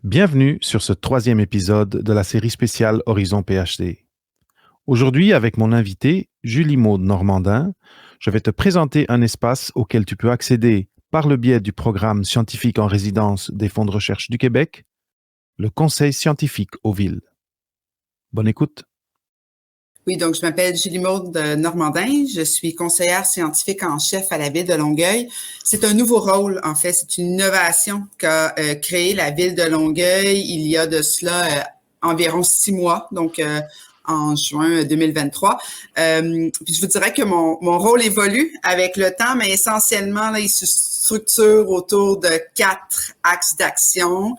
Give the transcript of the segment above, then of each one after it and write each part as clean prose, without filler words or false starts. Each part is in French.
Bienvenue sur ce troisième épisode de la série spéciale Horizon PhD. Aujourd'hui, avec mon invité, Julie-Maude Normandin, je vais te présenter un espace auquel tu peux accéder par le biais du programme scientifique en résidence des fonds de recherche du Québec, le Conseil scientifique aux villes. Bonne écoute. Oui, donc je m'appelle Julie-Maude Normandin. Je suis conseillère scientifique en chef à la Ville de Longueuil. C'est un nouveau rôle, en fait. C'est une innovation qu'a créée la Ville de Longueuil il y a de cela environ 6 mois, donc en juin 2023. Puis je vous dirais que mon rôle évolue avec le temps, mais essentiellement, là, il se structure autour de 4 axes d'action.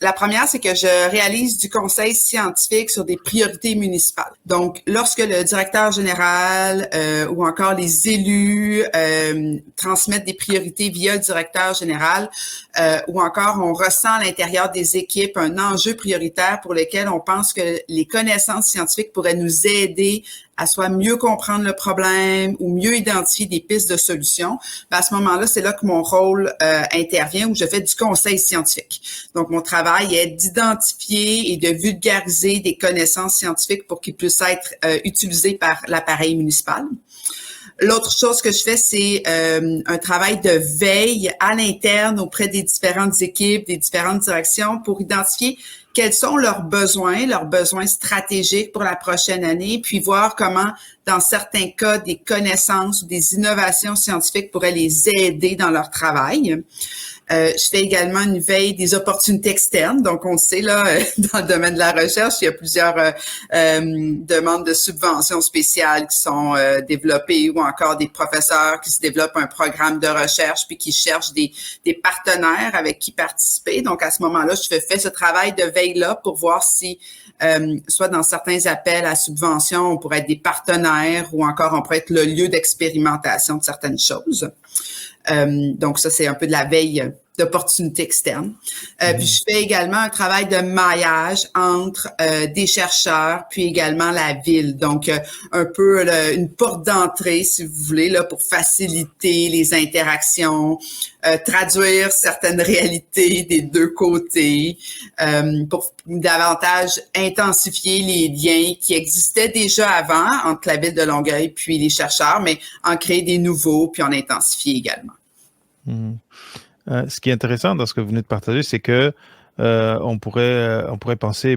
La première, c'est que je réalise du conseil scientifique sur des priorités municipales. Donc, lorsque le directeur général ou encore les élus transmettent des priorités via le directeur général ou encore on ressent à l'intérieur des équipes un enjeu prioritaire pour lequel on pense que les connaissances scientifiques pourraient nous aider à soit mieux comprendre le problème ou mieux identifier des pistes de solutions, à ce moment-là, c'est là que mon rôle intervient, où je fais du conseil scientifique. Donc, mon travail est d'identifier et de vulgariser des connaissances scientifiques pour qu'ils puissent être utilisées par l'appareil municipal. L'autre chose que je fais, c'est un travail de veille à l'interne auprès des différentes équipes, des différentes directions pour identifier quels sont leurs besoins stratégiques pour la prochaine année, puis voir comment, dans certains cas, des connaissances ou des innovations scientifiques pourraient les aider dans leur travail. Je fais également une veille des opportunités externes. Donc, on le sait, là, dans le domaine de la recherche, il y a plusieurs demandes de subventions spéciales qui sont développées ou encore des professeurs qui se développent un programme de recherche puis qui cherchent des partenaires avec qui participer. Donc, à ce moment-là, je fais ce travail de veille-là pour voir si, soit dans certains appels à subventions, on pourrait être des partenaires ou encore on pourrait être le lieu d'expérimentation de certaines choses. Donc, ça, c'est un peu de la veille d'opportunités externes. Puis, je fais également un travail de maillage entre des chercheurs, puis également la ville. Donc, un peu une porte d'entrée, si vous voulez, là, pour faciliter les interactions, traduire certaines réalités des deux côtés, pour davantage intensifier les liens qui existaient déjà avant entre la ville de Longueuil puis les chercheurs, mais en créer des nouveaux, puis en intensifier également. Ce qui est intéressant dans ce que vous venez de partager, c'est que on pourrait penser,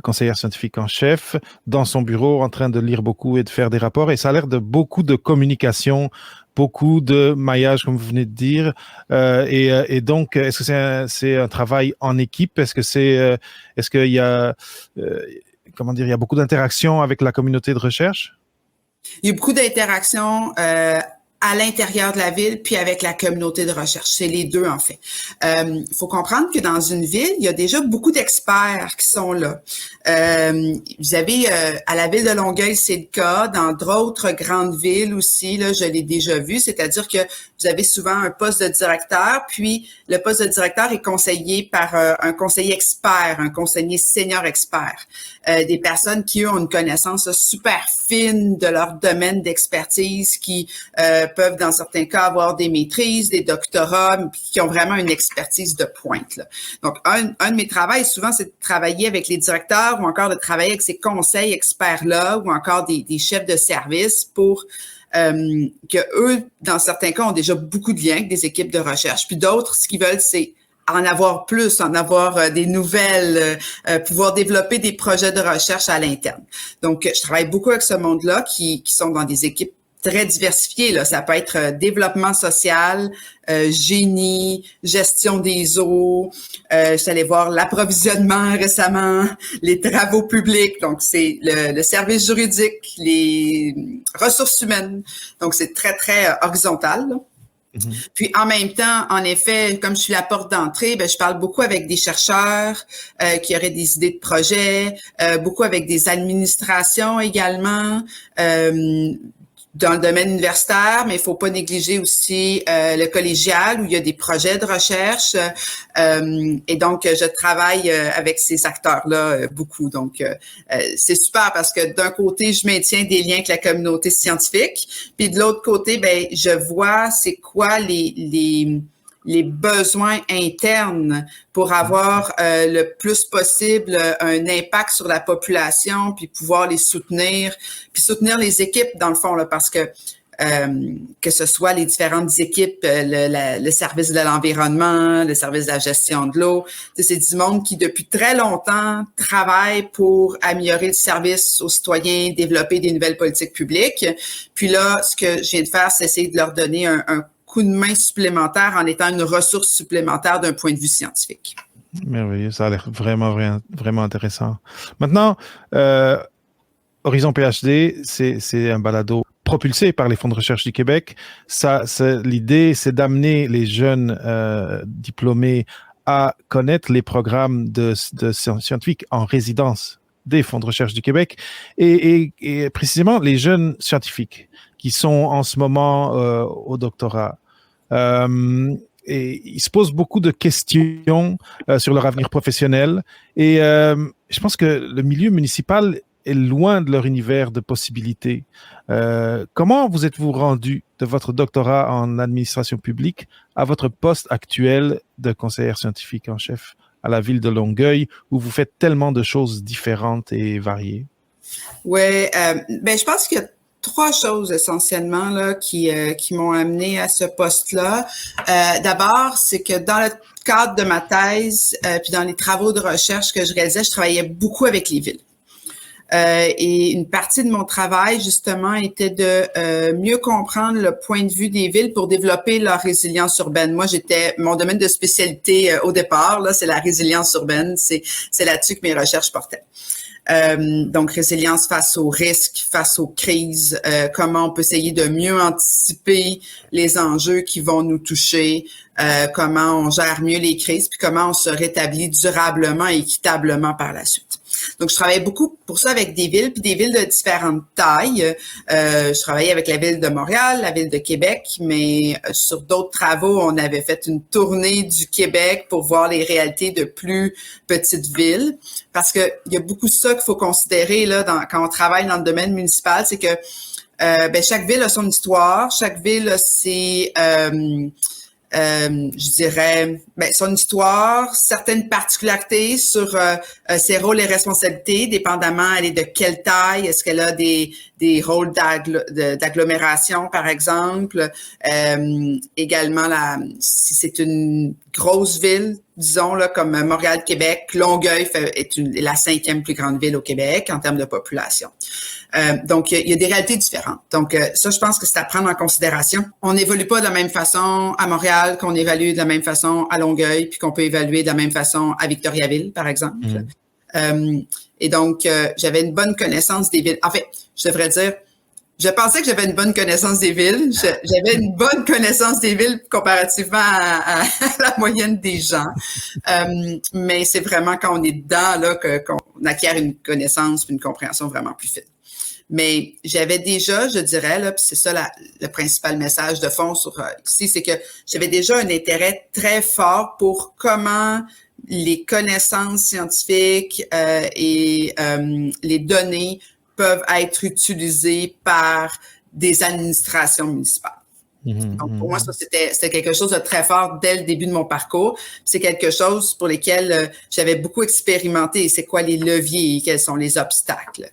conseillère scientifique en chef, dans son bureau, en train de lire beaucoup et de faire des rapports, et ça a l'air de beaucoup de communication, beaucoup de maillage, comme vous venez de dire, et donc, est-ce que c'est un travail en équipe? Est-ce qu'il y a, il y a beaucoup d'interactions avec la communauté de recherche? Il y a beaucoup d'interactions à l'intérieur de la ville, puis avec la communauté de recherche. C'est les deux, en fait. Faut comprendre que dans une ville, il y a déjà beaucoup d'experts qui sont là. Vous avez, à la ville de Longueuil, c'est le cas. Dans d'autres grandes villes aussi, là, je l'ai déjà vu. C'est-à-dire que vous avez souvent un poste de directeur, puis le poste de directeur est conseillé par un conseiller expert, un conseiller senior expert. Des personnes qui, eux, ont une connaissance super fine de leur domaine d'expertise, qui peuvent, dans certains cas, avoir des maîtrises, des doctorats, puis qui ont vraiment une expertise de pointe, là. Donc, un de mes travaux, souvent, c'est de travailler avec les directeurs ou encore de travailler avec ces conseils experts-là ou encore des chefs de service pour que eux, dans certains cas, ont déjà beaucoup de liens avec des équipes de recherche. Puis d'autres, ce qu'ils veulent, c'est en avoir plus, en avoir des nouvelles, pouvoir développer des projets de recherche à l'interne. Donc, je travaille beaucoup avec ce monde-là qui sont dans des équipes très diversifiées, là. Ça peut être développement social, génie, gestion des eaux. Je suis allée voir l'approvisionnement récemment, les travaux publics. Donc, c'est le service juridique, les ressources humaines. Donc, c'est très, très horizontal, là. Puis en même temps, en effet, comme je suis la porte d'entrée, je parle beaucoup avec des chercheurs qui auraient des idées de projets, beaucoup avec des administrations également. Dans le domaine universitaire, mais il faut pas négliger aussi le collégial où il y a des projets de recherche. Et donc, je travaille avec ces acteurs-là beaucoup. Donc, c'est super parce que d'un côté, je maintiens des liens avec la communauté scientifique, puis de l'autre côté, je vois c'est quoi les les besoins internes pour avoir le plus possible un impact sur la population, puis pouvoir les soutenir, puis soutenir les équipes dans le fond, là, parce que ce soit les différentes équipes, le service de l'environnement, le service de la gestion de l'eau. C'est du monde qui, depuis très longtemps, travaille pour améliorer le service aux citoyens, développer des nouvelles politiques publiques. Puis là, ce que je viens de faire, c'est essayer de leur donner un coup de main supplémentaire en étant une ressource supplémentaire d'un point de vue scientifique. Merveilleux, ça a l'air vraiment intéressant. Maintenant, Horizon PhD, c'est un balado propulsé par les fonds de recherche du Québec. L'idée, c'est d'amener les jeunes diplômés à connaître les programmes de scientifiques en résidence des fonds de recherche du Québec et précisément les jeunes scientifiques qui sont en ce moment au doctorat. Et ils se posent beaucoup de questions sur leur avenir professionnel et je pense que le milieu municipal est loin de leur univers de possibilités. Comment vous êtes-vous rendu de votre doctorat en administration publique à votre poste actuel de conseillère scientifique en chef à la ville de Longueuil, où vous faites tellement de choses différentes et variées? Oui, je pense qu'il y a 3 choses essentiellement là qui m'ont amené à ce poste-là. D'abord, c'est que dans le cadre de ma thèse, puis dans les travaux de recherche que je réalisais, je travaillais beaucoup avec les villes. Et une partie de mon travail, justement, était de mieux comprendre le point de vue des villes pour développer leur résilience urbaine. Moi, mon domaine de spécialité au départ, là, c'est la résilience urbaine. C'est là-dessus que mes recherches portaient. Donc, résilience face aux risques, face aux crises, comment on peut essayer de mieux anticiper les enjeux qui vont nous toucher, comment on gère mieux les crises, puis comment on se rétablit durablement et équitablement par la suite. Donc, je travaillais beaucoup pour ça avec des villes, puis des villes de différentes tailles. Je travaillais avec la ville de Montréal, la ville de Québec, mais sur d'autres travaux, on avait fait une tournée du Québec pour voir les réalités de plus petites villes. Parce que il y a beaucoup de ça qu'il faut considérer là quand on travaille dans le domaine municipal, c'est que chaque ville a son histoire, chaque ville a ses je dirais, son histoire, certaines particularités sur ses rôles et responsabilités, dépendamment elle est de quelle taille, est-ce qu'elle a des rôles d'agglomération, par exemple, également si c'est une grosse ville, disons là comme Montréal, Québec, Longueuil est la 5e plus grande ville au Québec en termes de population. Donc, il y a des réalités différentes. Donc, ça, je pense que c'est à prendre en considération. On n'évolue pas de la même façon à Montréal qu'on évalue de la même façon à Longueuil, puis qu'on peut évaluer de la même façon à Victoriaville, par exemple. Et donc, j'avais une bonne connaissance des villes. En fait, je devrais dire, je pensais que j'avais une bonne connaissance des villes. J'avais une bonne connaissance des villes comparativement à la moyenne des gens. Mais c'est vraiment quand on est dedans là qu'on acquiert une connaissance, une compréhension vraiment plus fine. Mais j'avais déjà, je dirais, là, puis c'est ça le principal message de fond ici, c'est que j'avais déjà un intérêt très fort pour comment les connaissances scientifiques et les données peuvent être utilisées par des administrations municipales. Donc, pour moi, ça, c'était quelque chose de très fort dès le début de mon parcours. C'est quelque chose pour lequel j'avais beaucoup expérimenté. C'est quoi les leviers et quels sont les obstacles?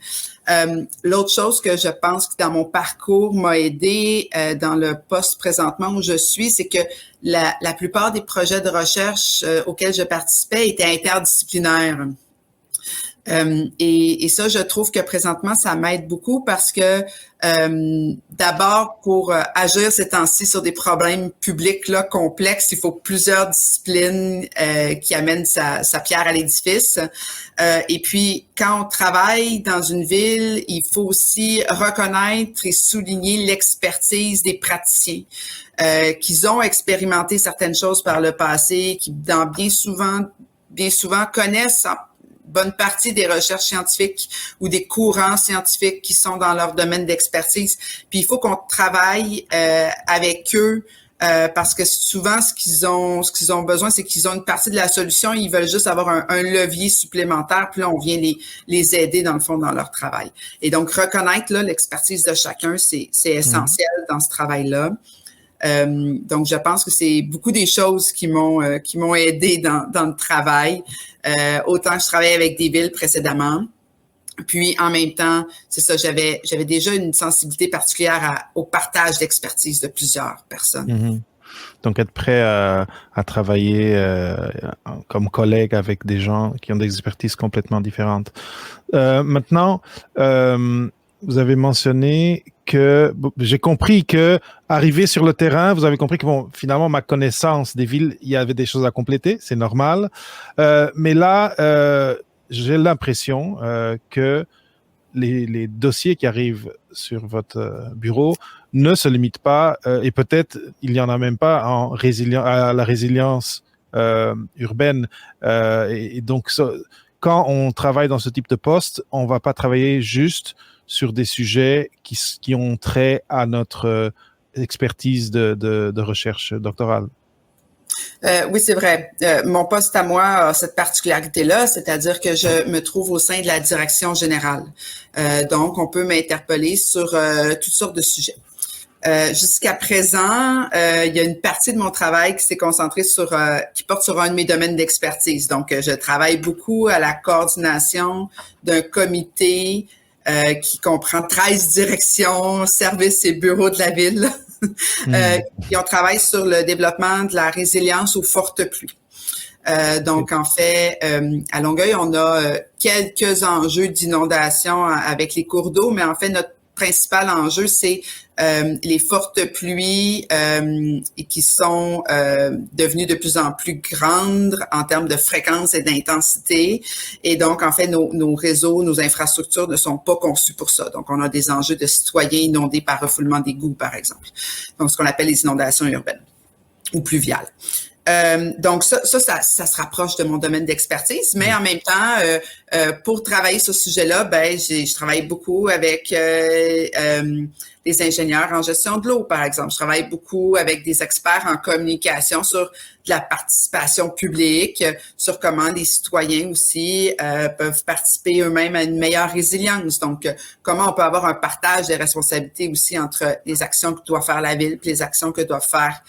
L'autre chose que je pense que dans mon parcours m'a aidé dans le poste présentement où je suis, c'est que la plupart des projets de recherche auxquels je participais étaient interdisciplinaires. Et ça, je trouve que présentement, ça m'aide beaucoup parce que d'abord, pour agir ces temps-ci sur des problèmes publics là complexes, il faut plusieurs disciplines qui amènent sa pierre à l'édifice. Et puis, quand on travaille dans une ville, il faut aussi reconnaître et souligner l'expertise des praticiens qui ont expérimenté certaines choses par le passé, qui bien souvent connaissent bonne partie des recherches scientifiques ou des courants scientifiques qui sont dans leur domaine d'expertise. Puis il faut qu'on travaille avec eux parce que souvent ce qu'ils ont besoin, c'est qu'ils ont une partie de la solution, ils veulent juste avoir un levier supplémentaire, puis là on vient les aider dans le fond dans leur travail. Et donc reconnaître là l'expertise de chacun, c'est essentiel dans ce travail-là. Donc, je pense que c'est beaucoup des choses qui m'ont aidé dans le travail. Autant que je travaillais avec des villes précédemment. Puis, en même temps, c'est ça, j'avais déjà une sensibilité particulière au partage d'expertise de plusieurs personnes. Mhm. Donc, être prêt à travailler comme collègue avec des gens qui ont des expertises complètement différentes. Maintenant, vous avez mentionné que j'ai compris que arrivé sur le terrain, vous avez compris que bon, finalement, ma connaissance des villes, il y avait des choses à compléter, c'est normal. Mais là, j'ai l'impression que les dossiers qui arrivent sur votre bureau ne se limitent pas, et peut-être il n'y en a même pas à la résilience urbaine. Et donc, quand on travaille dans ce type de poste, on ne va pas travailler juste sur des sujets qui ont trait à notre expertise de recherche doctorale. Oui, c'est vrai. Mon poste à moi a cette particularité-là, c'est-à-dire que je me trouve au sein de la direction générale. Donc, on peut m'interpeller sur toutes sortes de sujets. Jusqu'à présent, il y a une partie de mon travail qui s'est concentrée qui porte sur un de mes domaines d'expertise. Donc, je travaille beaucoup à la coordination d'un comité qui comprend 13 directions, services et bureaux de la ville. Puis on travaille sur le développement de la résilience aux fortes pluies. Donc, en fait, à Longueuil, on a quelques enjeux d'inondation avec les cours d'eau, mais en fait, notre principal enjeu, c'est les fortes pluies qui sont devenues de plus en plus grandes en termes de fréquence et d'intensité. Et donc, en fait, nos réseaux, nos infrastructures ne sont pas conçus pour ça. Donc, on a des enjeux de citoyens inondés par refoulement d'égouts, par exemple. Donc, ce qu'on appelle les inondations urbaines ou pluviales. Donc ça se rapproche de mon domaine d'expertise, mais en même temps, pour travailler sur ce sujet-là, je travaille beaucoup avec les ingénieurs en gestion de l'eau, par exemple. Je travaille beaucoup avec des experts en communication sur de la participation publique, sur comment les citoyens aussi peuvent participer eux-mêmes à une meilleure résilience. Donc, comment on peut avoir un partage des responsabilités aussi entre les actions que doit faire la ville et les actions que doivent faire,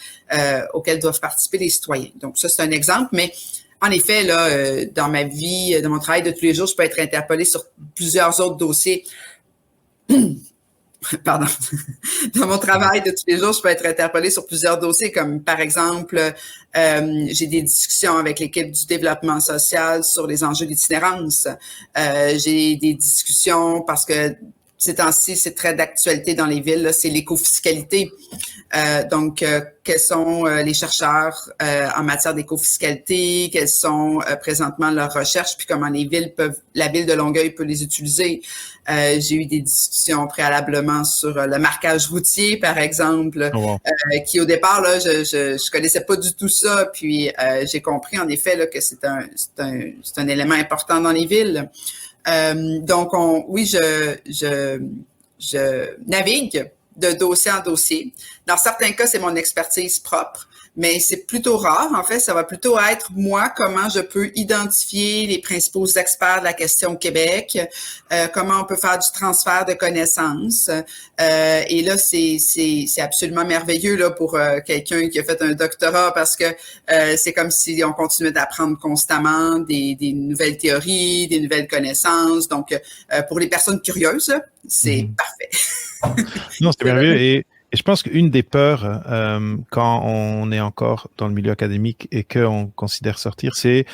auxquelles doivent participer les citoyens. Donc, ça, c'est un exemple, mais en effet, là, dans ma vie, dans mon travail de tous les jours, je peux être interpellée sur plusieurs autres dossiers. Pardon. Dans mon travail de tous les jours, je peux être interpellée sur plusieurs dossiers, comme par exemple, j'ai des discussions avec l'équipe du développement social sur les enjeux d'itinérance. J'ai des discussions parce que ces temps-ci, c'est très d'actualité dans les villes, là, c'est l'écofiscalité. Donc, quels sont les chercheurs en matière d'écofiscalité, quelles sont présentement leurs recherches, puis comment la ville de Longueuil peut les utiliser. J'ai eu des discussions préalablement sur le marquage routier, par exemple, qui au départ, là, je connaissais pas du tout ça, puis j'ai compris en effet là, que c'est un élément important dans les villes. Donc, je navigue de dossier en dossier. Dans certains cas, c'est mon expertise propre, mais c'est plutôt rare. En fait, ça va plutôt être moi, comment je peux identifier les principaux experts de la question au Québec, comment on peut faire du transfert de connaissances. Et là, c'est absolument merveilleux là pour quelqu'un qui a fait un doctorat parce que c'est comme si on continuait d'apprendre constamment des nouvelles théories, des nouvelles connaissances. Donc, pour les personnes curieuses, c'est parfait. Non, c'est merveilleux. Et je pense qu'une des peurs quand on est encore dans le milieu académique et qu'on considère sortir, c'est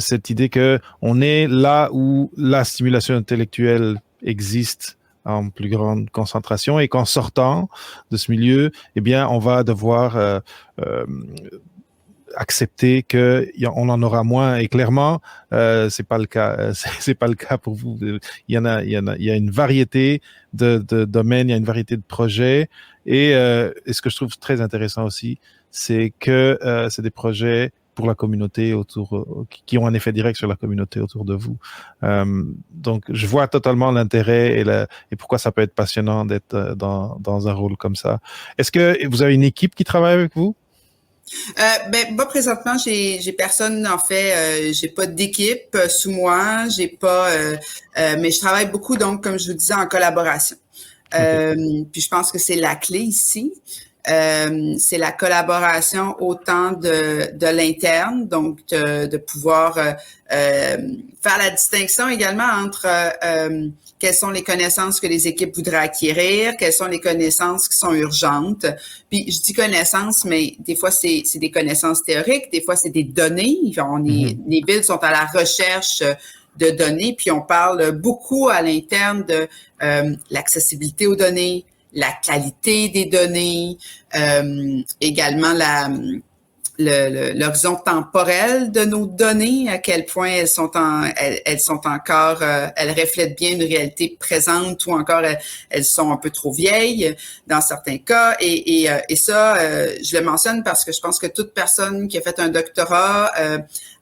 cette idée que on est là où la stimulation intellectuelle existe en plus grande concentration et qu'en sortant de ce milieu, eh bien, on va devoir accepter que on en aura moins, et clairement c'est pas le cas. C'est pas le cas pour vous. Il y a une variété de domaines, il y a une variété de projets, et ce que je trouve très intéressant aussi, c'est que c'est des projets pour la communauté qui ont un effet direct sur la communauté autour de vous. Donc, je vois totalement l'intérêt et pourquoi ça peut être passionnant d'être dans un rôle comme ça. Est-ce que vous avez une équipe qui travaille avec vous? Moi, présentement, j'ai personne, en fait, j'ai pas d'équipe sous moi, j'ai pas, mais je travaille beaucoup, donc, comme je vous disais, en collaboration. Okay. Puis je pense que c'est la clé ici. c'est la collaboration autant de l'interne, donc de pouvoir faire la distinction également entre quelles sont les connaissances que les équipes voudraient acquérir, quelles sont les connaissances qui sont urgentes. Puis je dis connaissances, mais des fois c'est des connaissances théoriques, des fois c'est des données. Les villes sont à la recherche de données, puis on parle beaucoup à l'interne de l'accessibilité aux données, la qualité des données, également l'horizon temporel de nos données, à quel point elles sont encore, elles reflètent bien une réalité présente ou encore elles sont un peu trop vieilles dans certains cas. Et ça, je le mentionne parce que je pense que toute personne qui a fait un doctorat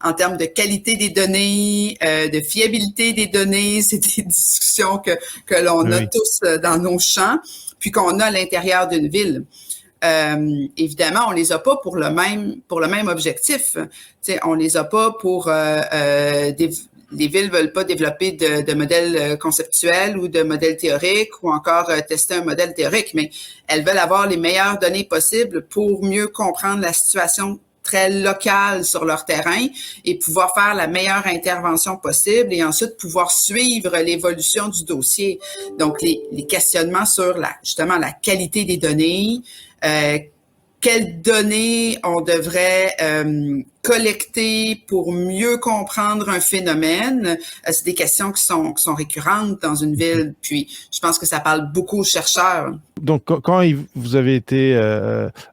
en termes de qualité des données, de fiabilité des données, c'est des discussions que l'on a tous dans nos champs, puis qu'on a à l'intérieur d'une ville. Évidemment, on les a pas pour le même objectif. T'sais, on les a pas pour les villes veulent pas développer de modèles conceptuels ou de modèles théoriques ou encore tester un modèle théorique, mais elles veulent avoir les meilleures données possibles pour mieux comprendre la situation très locale sur leur terrain et pouvoir faire la meilleure intervention possible et ensuite pouvoir suivre l'évolution du dossier. Donc, les questionnements sur justement la qualité des données, quelles données on devrait collecter pour mieux comprendre un phénomène. C'est des questions qui sont récurrentes dans une ville. Puis, je pense que ça parle beaucoup aux chercheurs. Donc, quand vous avez été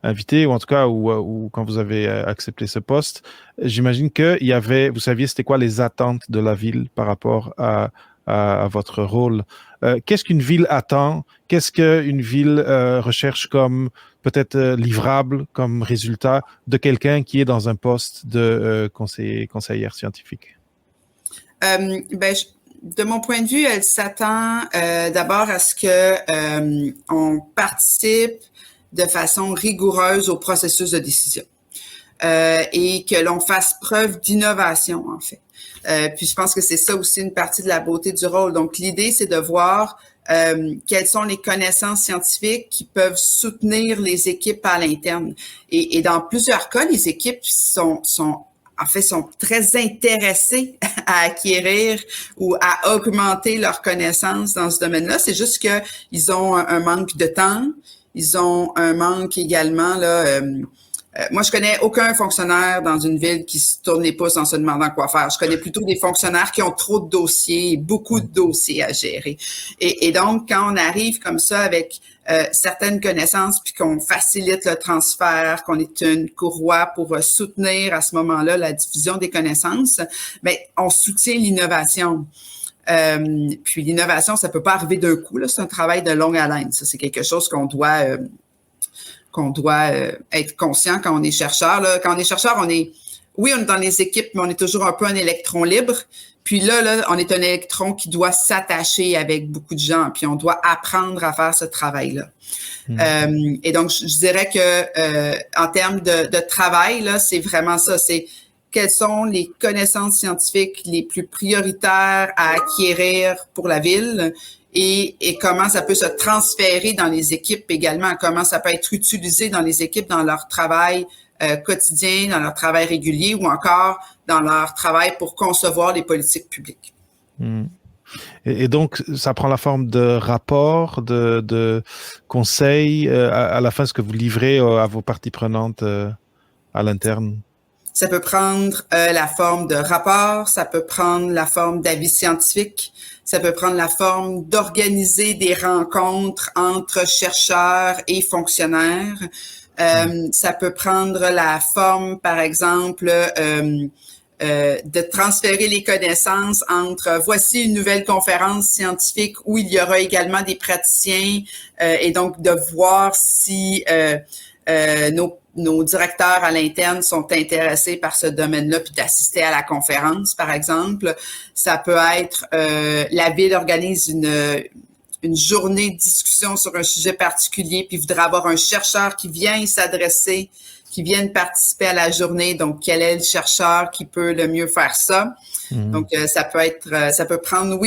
invité, ou en tout cas, ou quand vous avez accepté ce poste, j'imagine que vous saviez c'était quoi les attentes de la ville par rapport à votre rôle. Qu'est-ce qu'une ville attend? Qu'est-ce qu'une ville recherche comme peut-être livrable comme résultat de quelqu'un qui est dans un poste de conseillère scientifique? De mon point de vue, elle s'attend d'abord à ce que on participe de façon rigoureuse au processus de décision et que l'on fasse preuve d'innovation, en fait. Puis je pense que c'est ça aussi une partie de la beauté du rôle. Donc l'idée, c'est de voir quelles sont les connaissances scientifiques qui peuvent soutenir les équipes à l'interne. Et dans plusieurs cas, les équipes sont très intéressées à acquérir ou à augmenter leurs connaissances dans ce domaine-là. C'est juste qu'ils ont un manque de temps. Ils ont un manque également, moi, je connais aucun fonctionnaire dans une ville qui se tourne les pouces en se demandant quoi faire. Je connais plutôt des fonctionnaires qui ont trop de dossiers, beaucoup de dossiers à gérer. Et donc, quand on arrive comme ça avec certaines connaissances, puis qu'on facilite le transfert, qu'on est une courroie pour soutenir à ce moment-là la diffusion des connaissances, ben on soutient l'innovation. Puis l'innovation, ça peut pas arriver d'un coup, là, c'est un travail de longue haleine. Ça, c'est quelque chose qu'on doit être conscient quand on est chercheur. Là. Quand on est chercheur, on est dans les équipes, mais on est toujours un peu un électron libre. Puis là, on est un électron qui doit s'attacher avec beaucoup de gens, puis on doit apprendre à faire ce travail-là. Et donc, je dirais que en termes de travail, là, c'est vraiment ça. C'est quelles sont les connaissances scientifiques les plus prioritaires à acquérir pour la ville et comment ça peut se transférer dans les équipes également, comment ça peut être utilisé dans les équipes dans leur travail quotidien, dans leur travail régulier ou encore dans leur travail pour concevoir les politiques publiques. Et donc, ça prend la forme de rapports, de conseils, à la fin, ce que vous livrez à vos parties prenantes à l'interne? Ça peut prendre la forme de rapports, ça peut prendre la forme d'avis scientifiques, ça peut prendre la forme d'organiser des rencontres entre chercheurs et fonctionnaires. Ça peut prendre la forme, par exemple, de transférer les connaissances entre voici une nouvelle conférence scientifique où il y aura également des praticiens et donc de voir si nos directeurs à l'interne sont intéressés par ce domaine-là, puis d'assister à la conférence, par exemple. Ça peut être la ville organise une journée de discussion sur un sujet particulier, puis voudrait avoir un chercheur qui vient s'adresser, qui vienne participer à la journée. Donc, quel est le chercheur qui peut le mieux faire ça? Donc, ça peut prendre,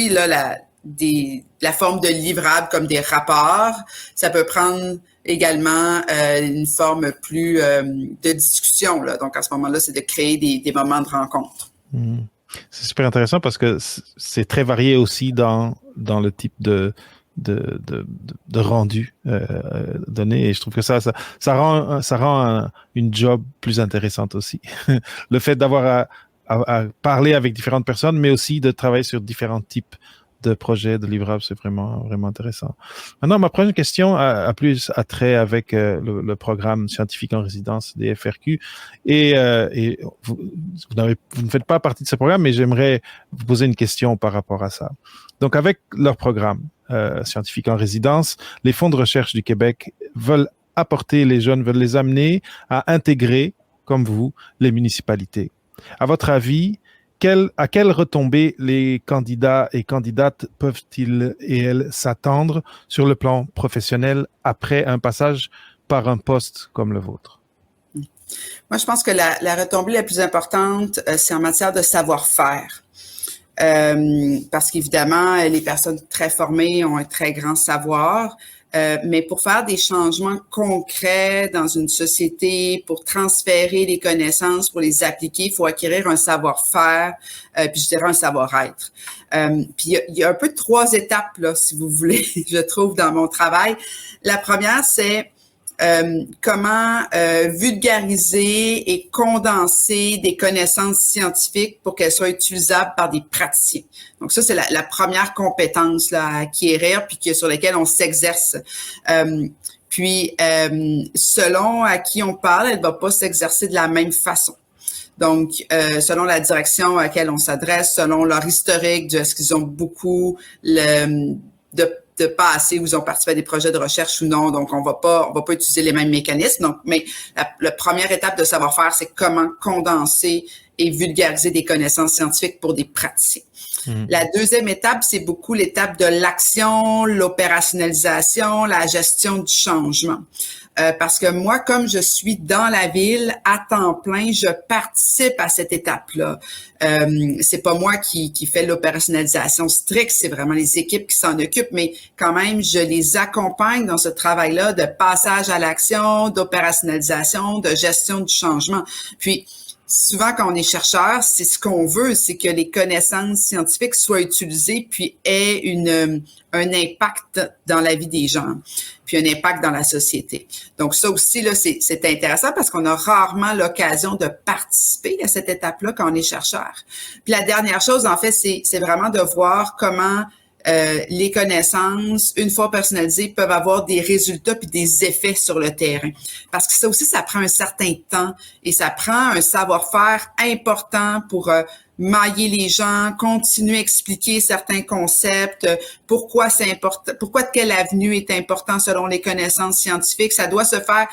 la forme de livrables comme des rapports. Ça peut prendre également une forme plus de discussion. Là. Donc, à ce moment-là, c'est de créer des moments de rencontre. C'est super intéressant parce que c'est très varié aussi dans le type de rendu donné, et je trouve que ça rend une job plus intéressante aussi. Le fait d'avoir à parler avec différentes personnes, mais aussi de travailler sur différents types de projets, de livrables, c'est vraiment, vraiment intéressant. Maintenant, ma première question a plus attrait avec le programme scientifique en résidence des FRQ. Et vous ne faites pas partie de ce programme, mais j'aimerais vous poser une question par rapport à ça. Donc, avec leur programme scientifique en résidence, les fonds de recherche du Québec veulent apporter les jeunes, veulent les amener à intégrer, comme vous, les municipalités. À votre avis, à quelles retombées les candidats et candidates peuvent-ils et elles s'attendre sur le plan professionnel après un passage par un poste comme le vôtre? Moi, je pense que la retombée la plus importante, c'est en matière de savoir-faire. Parce qu'évidemment, les personnes très formées ont un très grand savoir, mais pour faire des changements concrets dans une société, pour transférer les connaissances, pour les appliquer, il faut acquérir un savoir-faire, puis je dirais un savoir-être. Puis il y a un peu 3 étapes, là, si vous voulez, je trouve, dans mon travail. La première, c'est comment vulgariser et condenser des connaissances scientifiques pour qu'elles soient utilisables par des praticiens. Donc ça, c'est la première compétence là, à acquérir, puis sur laquelle on s'exerce. Puis, selon à qui on parle, elle ne va pas s'exercer de la même façon. Donc, selon la direction à laquelle on s'adresse, selon leur historique, est-ce qu'ils ont beaucoup de passé où ils ont participé à des projets de recherche ou non. Donc, on va pas utiliser les mêmes mécanismes. Donc, mais la première étape de savoir-faire, c'est comment condenser et vulgariser des connaissances scientifiques pour des praticiens. La deuxième étape, c'est beaucoup l'étape de l'action, l'opérationnalisation, la gestion du changement. Parce que moi, comme je suis dans la ville à temps plein, je participe à cette étape-là. C'est pas moi qui fais l'opérationnalisation stricte, c'est vraiment les équipes qui s'en occupent, mais quand même, je les accompagne dans ce travail-là de passage à l'action, d'opérationnalisation, de gestion du changement. Puis, souvent, quand on est chercheur, c'est ce qu'on veut, c'est que les connaissances scientifiques soient utilisées puis aient un impact dans la vie des gens, puis un impact dans la société. Donc ça aussi, là, c'est intéressant parce qu'on a rarement l'occasion de participer à cette étape-là quand on est chercheur. Puis la dernière chose, en fait, c'est vraiment de voir comment les connaissances, une fois personnalisées, peuvent avoir des résultats puis des effets sur le terrain. Parce que ça aussi, ça prend un certain temps et ça prend un savoir-faire important pour mailler les gens, continuer à expliquer certains concepts, pourquoi c'est important, pourquoi quelle avenue est important selon les connaissances scientifiques. Ça doit se faire,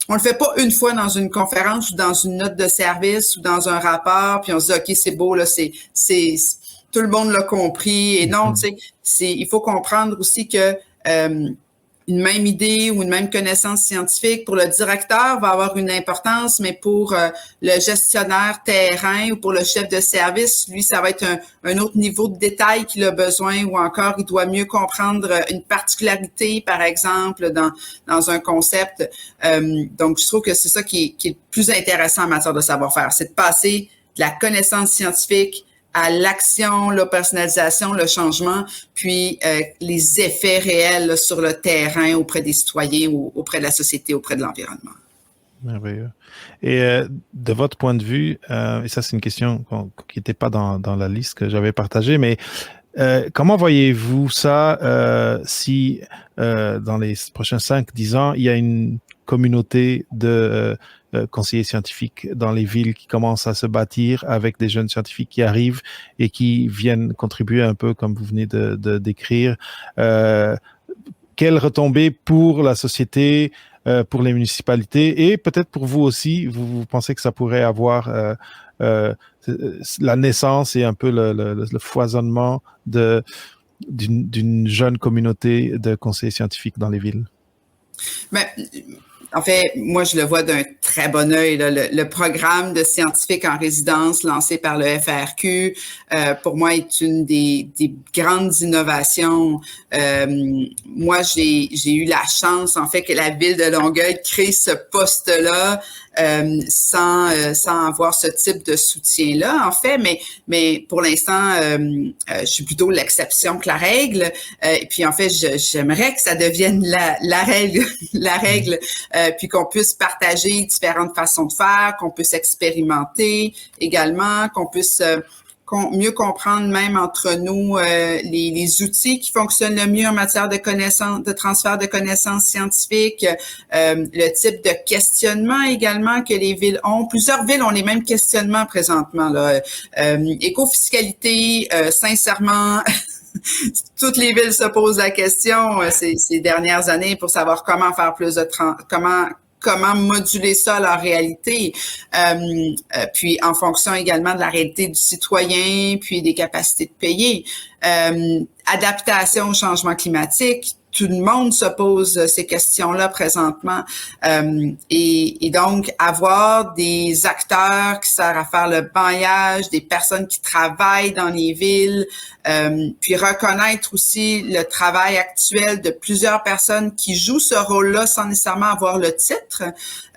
on le fait pas une fois dans une conférence ou dans une note de service ou dans un rapport, puis on se dit, OK, c'est beau, là, tout le monde l'a compris. Et non, tu sais, il faut comprendre aussi que une même idée ou une même connaissance scientifique pour le directeur va avoir une importance, mais pour le gestionnaire terrain ou pour le chef de service, lui, ça va être un autre niveau de détail qu'il a besoin, ou encore il doit mieux comprendre une particularité, par exemple, dans un concept. Donc, je trouve que c'est ça qui est le plus intéressant en matière de savoir-faire, c'est de passer de la connaissance scientifique à l'action, la personnalisation, le changement, puis les effets réels là, sur le terrain auprès des citoyens ou auprès de la société, auprès de l'environnement. Merveilleux. Et de votre point de vue, et ça c'est une question qui n'était pas dans la liste que j'avais partagée, mais comment voyez-vous ça si dans les prochains 5-10 ans, il y a une communauté de conseillers scientifiques dans les villes qui commencent à se bâtir avec des jeunes scientifiques qui arrivent et qui viennent contribuer un peu comme vous venez de décrire. Quelles retombées pour la société, pour les municipalités et peut-être pour vous aussi, vous pensez que ça pourrait avoir la naissance et un peu le foisonnement d'une jeune communauté de conseillers scientifiques dans les villes? Ben, En fait, moi, je le vois d'un très bon œil. Là. Le programme de scientifiques en résidence lancé par le FRQ, pour moi, est une des grandes innovations. Moi, j'ai eu la chance, en fait, que la ville de Longueuil crée ce poste-là sans avoir ce type de soutien-là, en fait. Mais pour l'instant, je suis plutôt l'exception que la règle. Et puis, en fait, j'aimerais que ça devienne la règle, puis qu'on puisse partager différentes façons de faire, qu'on puisse expérimenter également, qu'on puisse mieux comprendre même entre nous les outils qui fonctionnent le mieux en matière de connaissances, de transfert de connaissances scientifiques, le type de questionnement également que les villes ont. Plusieurs villes ont les mêmes questionnements présentement, là. Écofiscalité, sincèrement, toutes les villes se posent la question ces dernières années pour savoir comment faire plus de comment moduler ça à leur réalité, puis en fonction également de la réalité du citoyen, puis des capacités de payer. Adaptation au changement climatique, tout le monde se pose ces questions-là présentement. Et donc, avoir des acteurs qui servent à faire le bailliage, des personnes qui travaillent dans les villes, puis reconnaître aussi le travail actuel de plusieurs personnes qui jouent ce rôle-là sans nécessairement avoir le titre.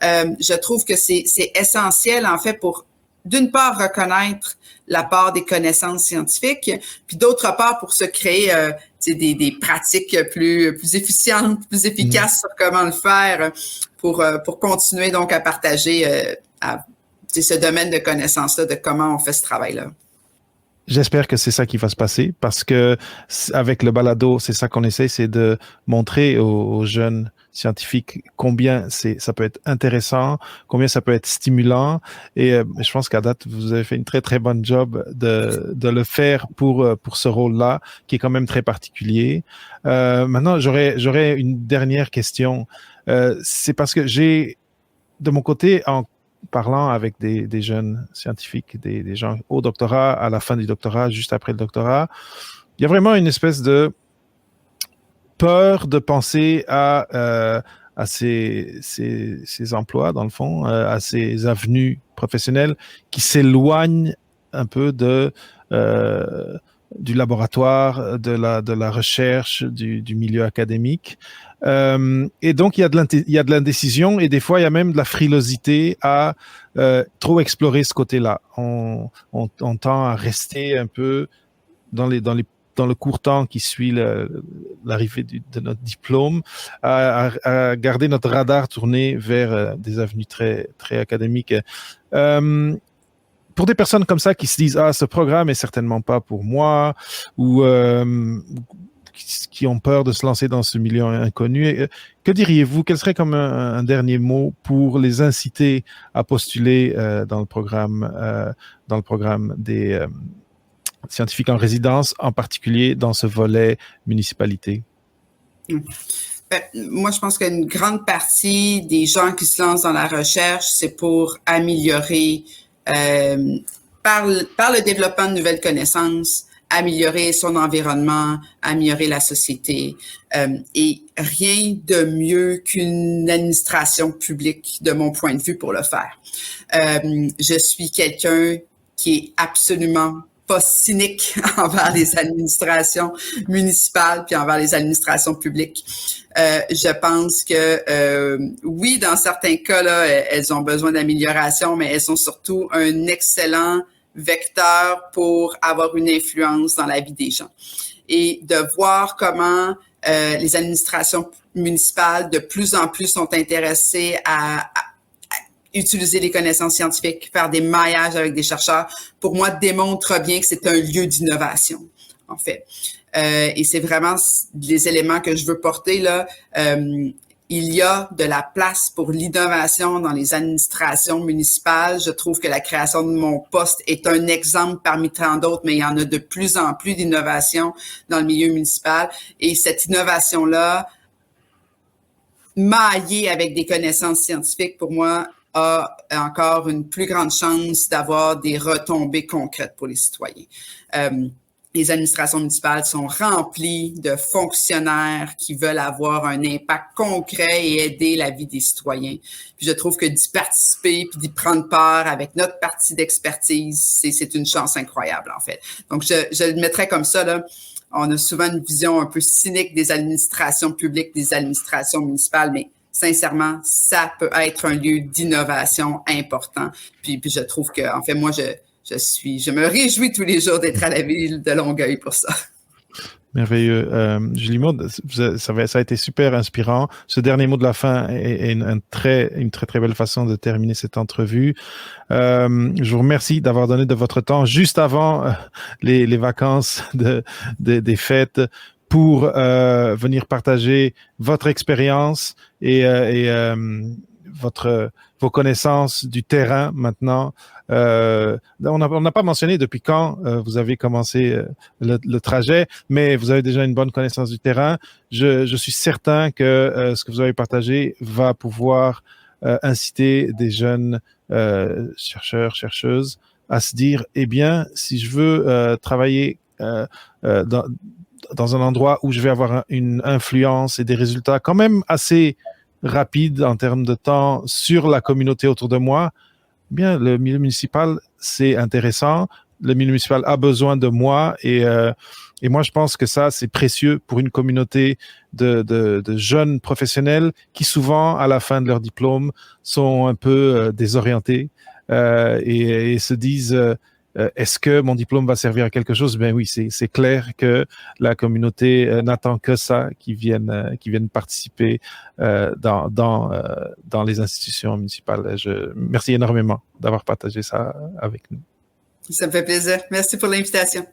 Je trouve que c'est essentiel, en fait, pour, d'une part, reconnaître l'apport des connaissances scientifiques, puis d'autre part, pour se créer des pratiques plus efficientes, plus efficaces sur comment le faire pour continuer donc à partager ce domaine de connaissances-là, de comment on fait ce travail-là. J'espère que c'est ça qui va se passer parce que avec le balado, c'est ça qu'on essaie, c'est de montrer aux jeunes scientifiques combien ça peut être intéressant, combien ça peut être stimulant. Et je pense qu'à date, vous avez fait une très, très bonne job de le faire pour ce rôle-là, qui est quand même très particulier. Maintenant, j'aurais une dernière question. C'est parce que de mon côté, en parlant avec des jeunes scientifiques, des gens au doctorat, à la fin du doctorat, juste après le doctorat, il y a vraiment une espèce de peur de penser à ces emplois, dans le fond, à ces avenues professionnelles qui s'éloignent un peu du laboratoire, de la recherche, du milieu académique. Et donc, il y a de l'indécision et des fois, il y a même de la frilosité à trop explorer ce côté-là. On tend à rester un peu dans le court temps qui suit l'arrivée de notre diplôme, à garder notre radar tourné vers des avenues très, très académiques. Pour des personnes comme ça qui se disent « Ah, ce programme est certainement pas pour moi » ou qui ont peur de se lancer dans ce milieu inconnu, que diriez-vous? Quel serait comme un dernier mot pour les inciter à postuler dans le programme des scientifiques en résidence, en particulier dans ce volet municipalité? Moi, je pense qu'une grande partie des gens qui se lancent dans la recherche, c'est pour améliorer, par le développement de nouvelles connaissances, améliorer son environnement, améliorer la société. Et rien de mieux qu'une administration publique, de mon point de vue, pour le faire. Je suis quelqu'un qui est absolument pas cynique envers les administrations municipales puis envers les administrations publiques. Je pense que oui, dans certains cas là, elles ont besoin d'amélioration, mais elles sont surtout un excellent vecteur pour avoir une influence dans la vie des gens. Et de voir comment les administrations municipales de plus en plus sont intéressées à utiliser les connaissances scientifiques, faire des maillages avec des chercheurs, pour moi, démontre bien que c'est un lieu d'innovation, en fait. Et c'est vraiment les éléments que je veux porter là. Il y a de la place pour l'innovation dans les administrations municipales. Je trouve que la création de mon poste est un exemple parmi tant d'autres, mais il y en a de plus en plus d'innovation dans le milieu municipal. Et cette innovation-là, maillée avec des connaissances scientifiques, pour moi, a encore une plus grande chance d'avoir des retombées concrètes pour les citoyens. les administrations municipales sont remplies de fonctionnaires qui veulent avoir un impact concret et aider la vie des citoyens. Puis je trouve que d'y participer puis d'y prendre part avec notre partie d'expertise, c'est une chance incroyable, en fait. Donc, je le mettrais comme ça, là. On a souvent une vision un peu cynique des administrations publiques, des administrations municipales, mais sincèrement, ça peut être un lieu d'innovation important. Puis je trouve que, en fait, moi, je me réjouis tous les jours d'être à la ville de Longueuil pour ça. Merveilleux. Julie Maud, ça a été super inspirant. Ce dernier mot de la fin est une très belle façon de terminer cette entrevue. Je vous remercie d'avoir donné de votre temps juste avant les vacances des fêtes pour venir partager votre expérience et vos connaissances du terrain maintenant. On n'a pas mentionné depuis quand vous avez commencé le trajet, mais vous avez déjà une bonne connaissance du terrain. Je suis certain que ce que vous avez partagé va pouvoir inciter des jeunes chercheurs, chercheuses à se dire, eh bien, si je veux travailler dans un endroit où je vais avoir une influence et des résultats quand même assez rapides en termes de temps sur la communauté autour de moi, bien, le milieu municipal, c'est intéressant. Le milieu municipal a besoin de moi et moi, je pense que ça, c'est précieux pour une communauté de jeunes professionnels qui, souvent, à la fin de leur diplôme, sont un peu désorientés et se disent est-ce que mon diplôme va servir à quelque chose? Ben oui, c'est clair que la communauté n'attend que ça, qu'ils viennent participer dans les institutions municipales. Merci énormément d'avoir partagé ça avec nous. Ça me fait plaisir. Merci pour l'invitation.